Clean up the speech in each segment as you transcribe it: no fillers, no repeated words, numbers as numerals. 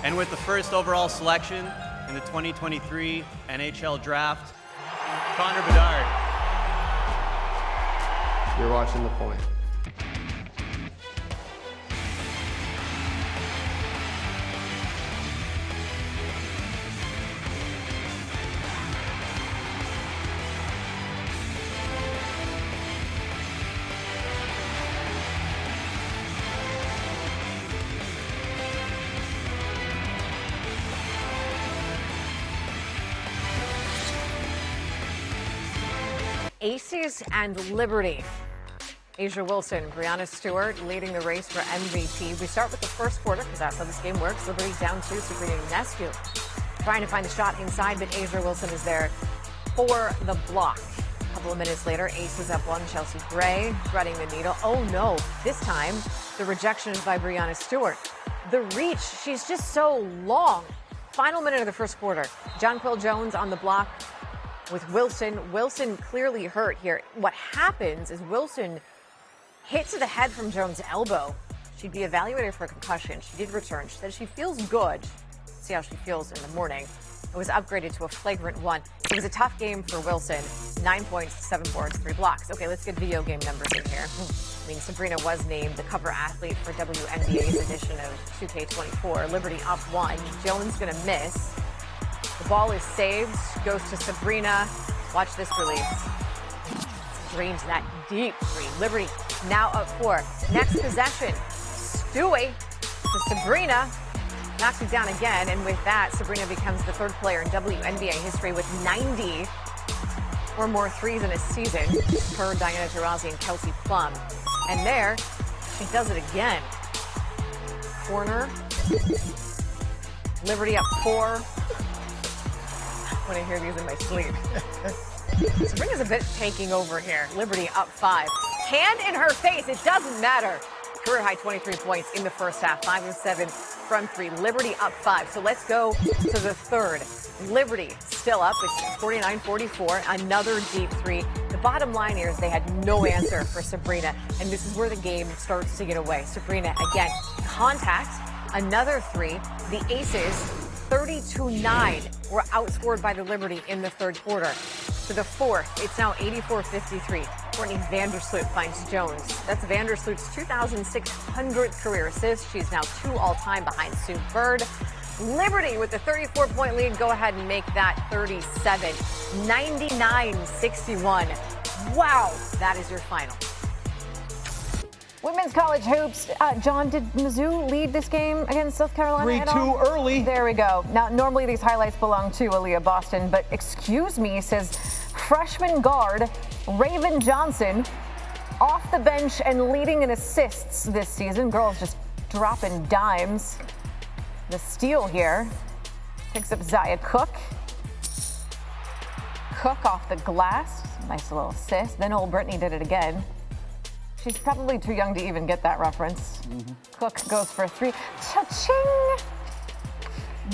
And with the first overall selection in the 2023 NHL Draft, Connor Bedard. You're watching The Point. Aces and Liberty. A'ja Wilson, Breanna Stewart leading the race for MVP. We start with the first quarter because that's how this game works. Liberty down 2, Sabrina Ionescu trying to find a shot inside, but A'ja Wilson is there for the block. A couple of minutes later, Aces up 1, Chelsea Gray threading the needle. Oh no, this time the rejection by Breanna Stewart. The reach, she's just so long. Final minute of the first quarter. Jonquel Jones on the block with Wilson. Wilson clearly hurt here. What happens is Wilson hits to the head from Jones' elbow. She'd be evaluated for a concussion. She did return. She said she feels good. See how she feels in the morning. It was upgraded to a flagrant 1. It was a tough game for Wilson. 9 points, 7 boards, 3 blocks. Okay, let's get video game numbers in here. I mean, Sabrina was named the cover athlete for WNBA's edition of 2K24. Liberty up 1. Jones gonna miss. The ball is saved, goes to Sabrina. Watch this release. Drains that deep 3. Liberty now up 4. Next possession, Stewie to Sabrina. Knocks it down again, and with that, Sabrina becomes the 3rd player in WNBA history with 90 or more threes in a season, per Diana Taurasi and Kelsey Plum. And there, she does it again. Corner. Liberty up 4. When I hear these in my sleep. Sabrina's a bit taking over here. Liberty up 5. Hand in her face, it doesn't matter. Career high 23 points in the first half, 5 of 7 from 3. Liberty up 5. So let's go to the third. Liberty still up. It's 49-44. Another deep 3. The bottom line here is they had no answer for Sabrina, and this is where the game starts to get away. Sabrina again, contact, another 3. The Aces 32-9 were outscored by the Liberty in the third quarter. For the fourth, it's now 84-53. Courtney Vandersloot finds Jones. That's Vandersloot's 2,600th career assist. She's now 2 all-time behind Sue Bird. Liberty with the 34-point lead. Go ahead and make that 37. 99-61. Wow, that is your final. Women's college hoops. John, did Mizzou lead this game against South Carolina at all? 3-2 early. There we go. Now, normally these highlights belong to Aaliyah Boston, but excuse me, says freshman guard Raven Johnson off the bench and leading in assists this season. Girls just dropping dimes. The steal here picks up Zaya Cook. Cook off the glass. Nice little assist. Then old Brittany did it again. She's probably too young to even get that reference. Cook goes for 3. Cha-ching!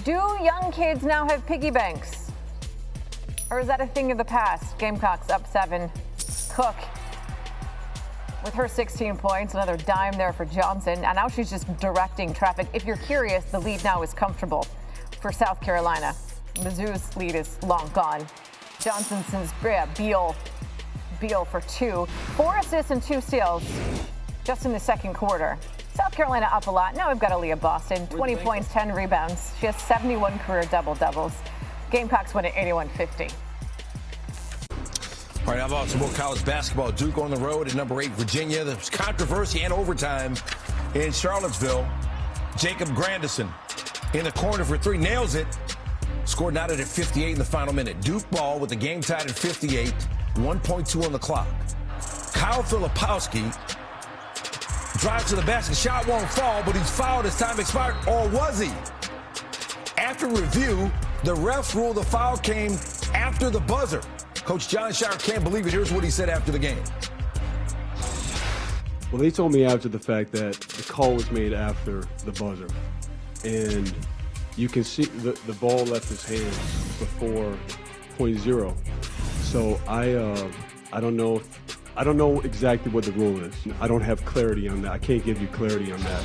Do young kids now have piggy banks? Or is that a thing of the past? Gamecocks up 7. Cook with her 16 points, another dime there for Johnson. And now she's just directing traffic. If you're curious, the lead now is comfortable for South Carolina. Mizzou's lead is long gone. Johnson's Beal for 2. 4 assists and 2 steals just in the second quarter. South Carolina up a lot. Now we've got Aaliyah Boston, 20 points, 10 rebounds. She has 71 career double-doubles. Gamecocks win at 81-50. All right, I've also about college basketball. Duke on the road at number 8, Virginia. There's controversy and overtime in Charlottesville. Jacob Grandison in the corner for 3, nails it. Scored knotted at 58 in the final minute. Duke ball with the game tied at 58. 1.2 on the clock. Kyle Filipowski drives to the basket. Shot won't fall, but he's fouled as time expired. Or was he? After review, the refs ruled the foul came after the buzzer. Coach John Shire can't believe it. Here's what he said after the game. Well, they told me after the fact that the call was made after the buzzer. And you can see the ball left his hands before .0. So I don't know exactly what the rule is. I don't have clarity on that. I can't give you clarity on that.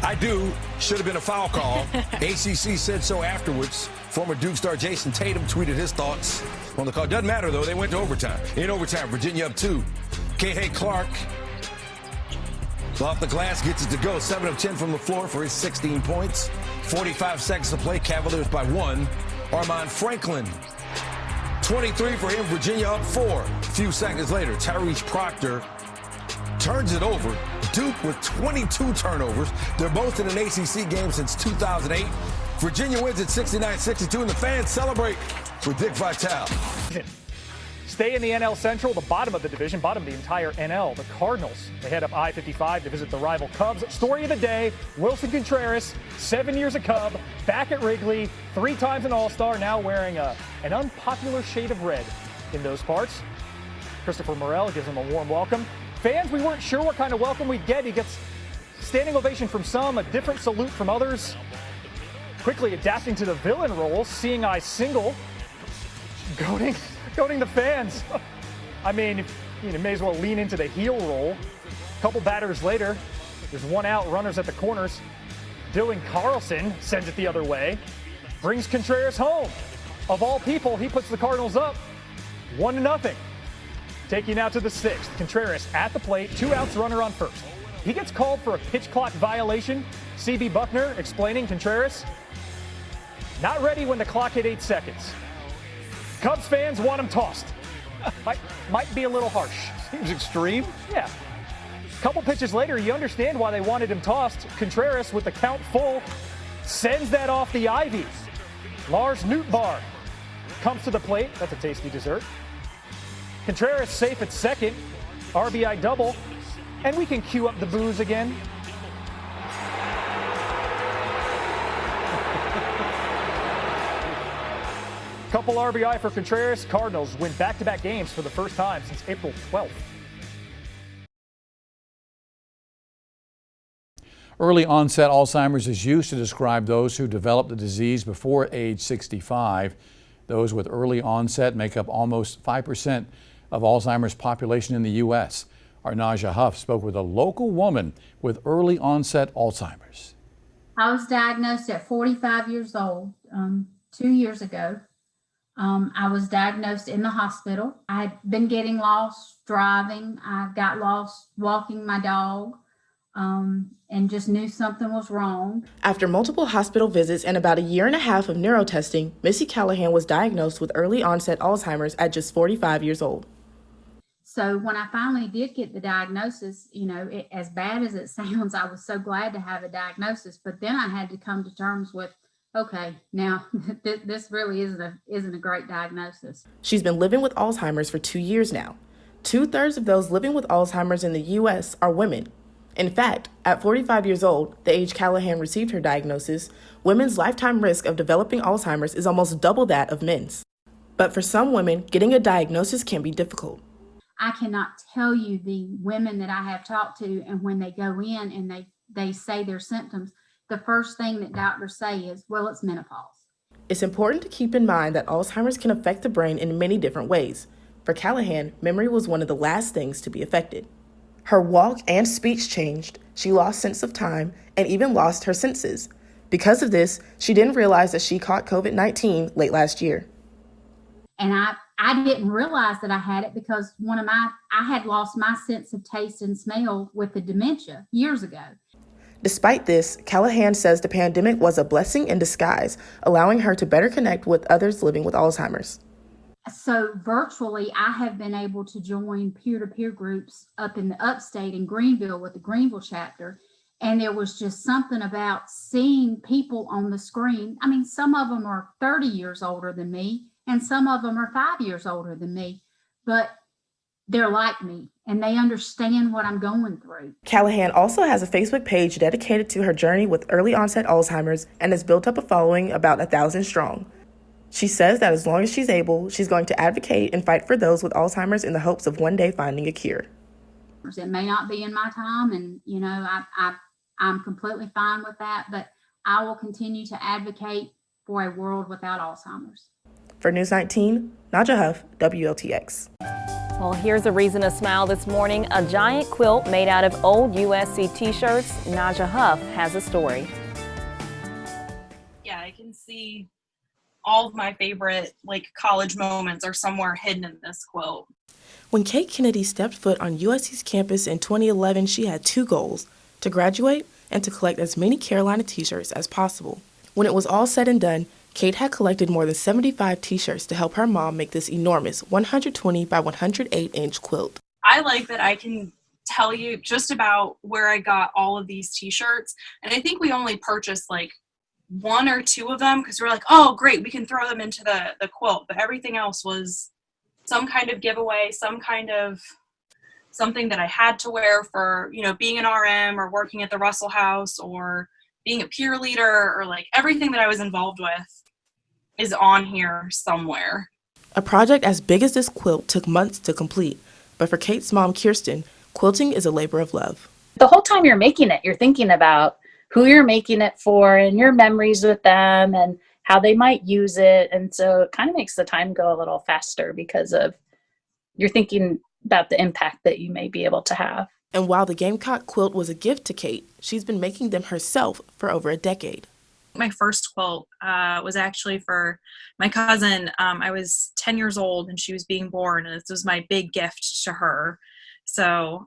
I do. Should have been a foul call. ACC said so afterwards. Former Duke star Jason Tatum tweeted his thoughts on the call. Doesn't matter, though. They went to overtime. In overtime, Virginia up 2. K.H. Clark off the glass gets it to go. 7 of 10 from the floor for his 16 points. 45 seconds to play. Cavaliers by 1. Armand Franklin, 23 for him. Virginia up 4. A few seconds later, Tyrese Proctor turns it over. Duke with 22 turnovers. They're both in an ACC game since 2008. Virginia wins at 69-62, and the fans celebrate with Dick Vitale. Stay in the NL Central, the bottom of the division, bottom of the entire NL. The Cardinals, they head up I-55 to visit the rival Cubs. Story of the day, Wilson Contreras, 7 years a Cub, back at Wrigley, 3 times an All-Star, now wearing an unpopular shade of red in those parts. Christopher Morel gives him a warm welcome. Fans, we weren't sure what kind of welcome we'd get. He gets standing ovation from some, a different salute from others. Quickly adapting to the villain role, seeing eye single, goading the fans. I mean, you may as well lean into the heel role. A couple batters later, there's 1 out, runners at the corners. Dylan Carlson sends it the other way, brings Contreras home. Of all people, he puts the Cardinals up 1-0. Taking out to the 6th, Contreras at the plate, 2 outs, runner on first. He gets called for a pitch clock violation. C.B. Buckner explaining Contreras not ready when the clock hit 8 seconds. Cubs fans want him tossed. Might be a little harsh. Seems extreme. Yeah. A couple pitches later, you understand why they wanted him tossed. Contreras, with the count full, sends that off the ivy. Lars Nootbaar comes to the plate. That's a tasty dessert. Contreras safe at second. RBI double. And we can cue up the boos again. Couple RBI for Contreras. Cardinals win back-to-back games for the first time since April 12th. Early onset Alzheimer's is used to describe those who develop the disease before age 65. Those with early onset make up almost 5% of Alzheimer's population in the U.S. Our Naja Hough spoke with a local woman with early onset Alzheimer's. I was diagnosed at 45 years old 2 years ago. I was diagnosed in the hospital. I had been getting lost driving. I got lost walking my dog, and just knew something was wrong. After multiple hospital visits and about a year and a half of neurotesting, Missy Callahan was diagnosed with early onset Alzheimer's at just 45 years old. So when I finally did get the diagnosis, as bad as it sounds, I was so glad to have a diagnosis. But then I had to come to terms with, okay, now this really isn't a great diagnosis. She's been living with Alzheimer's for 2 years now. 2/3 of those living with Alzheimer's in the U.S. are women. In fact, at 45 years old, the age Callahan received her diagnosis, women's lifetime risk of developing Alzheimer's is almost double that of men's. But for some women, getting a diagnosis can be difficult. I cannot tell you the women that I have talked to, and when they go in and they say their symptoms, the first thing that doctors say is, well, it's menopause. It's important to keep in mind that Alzheimer's can affect the brain in many different ways. For Callahan, memory was one of the last things to be affected. Her walk and speech changed, she lost sense of time, and even lost her senses. Because of this, she didn't realize that she caught COVID-19 late last year. And I didn't realize that I had it because I had lost my sense of taste and smell with the dementia years ago. Despite this, Callahan says the pandemic was a blessing in disguise, allowing her to better connect with others living with Alzheimer's. So virtually, I have been able to join peer-to-peer groups up in the upstate in Greenville with the Greenville chapter. And there was just something about seeing people on the screen. I mean, some of them are 30 years older than me, and some of them are 5 years older than me, but they're like me and they understand what I'm going through. Callahan also has a Facebook page dedicated to her journey with early onset Alzheimer's and has built up a following about 1,000 strong. She says that as long as she's able, she's going to advocate and fight for those with Alzheimer's in the hopes of one day finding a cure. It may not be in my time, and I'm completely fine with that, but I will continue to advocate for a world without Alzheimer's. For News 19, Naja Hough, WLTX. Well, here's a reason to smile this morning. A giant quilt made out of old USC t-shirts. Naja Hough has a story. Yeah, I can see all of my favorite college moments are somewhere hidden in this quilt. When Kate Kennedy stepped foot on USC's campus in 2011, she had two goals: to graduate and to collect as many Carolina t-shirts as possible. When it was all said and done, Kate had collected more than 75 t-shirts to help her mom make this enormous 120 by 108-inch quilt. I like that I can tell you just about where I got all of these t-shirts, and I think we only purchased one or two of them because we're like, oh great, we can throw them into the quilt, but everything else was some kind of giveaway, some kind of something that I had to wear for, being an RM or working at the Russell House or being a peer leader, or everything that I was involved with is on here somewhere. A project as big as this quilt took months to complete, but for Kate's mom, Kirsten, quilting is a labor of love. The whole time you're making it, you're thinking about who you're making it for and your memories with them and how they might use it. And so it kind of makes the time go a little faster because of you're thinking about the impact that you may be able to have. And while the Gamecock quilt was a gift to Kate, she's been making them herself for over a decade. My first quilt was actually for my cousin. I was 10 years old and she was being born, and this was my big gift to her. So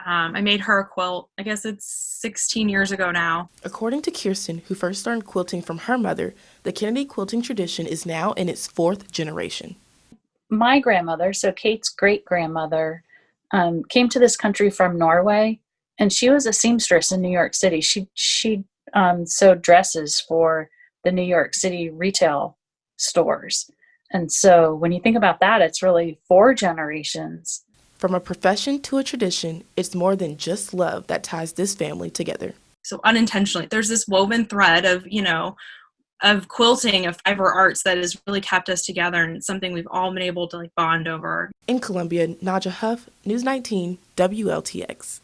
I made her a quilt. I guess it's 16 years ago now. According to Kirsten, who first learned quilting from her mother, the Kennedy quilting tradition is now in its fourth generation. My grandmother, so Kate's great-grandmother, came to this country from Norway, and she was a seamstress in New York City. She sewed dresses for the New York City retail stores. And so when you think about that, it's really 4 generations. From a profession to a tradition, it's more than just love that ties this family together. So unintentionally, there's this woven thread of quilting, of fiber arts that has really kept us together, and it's something we've all been able to bond over. In Columbia, Naja Hough, News 19, WLTX.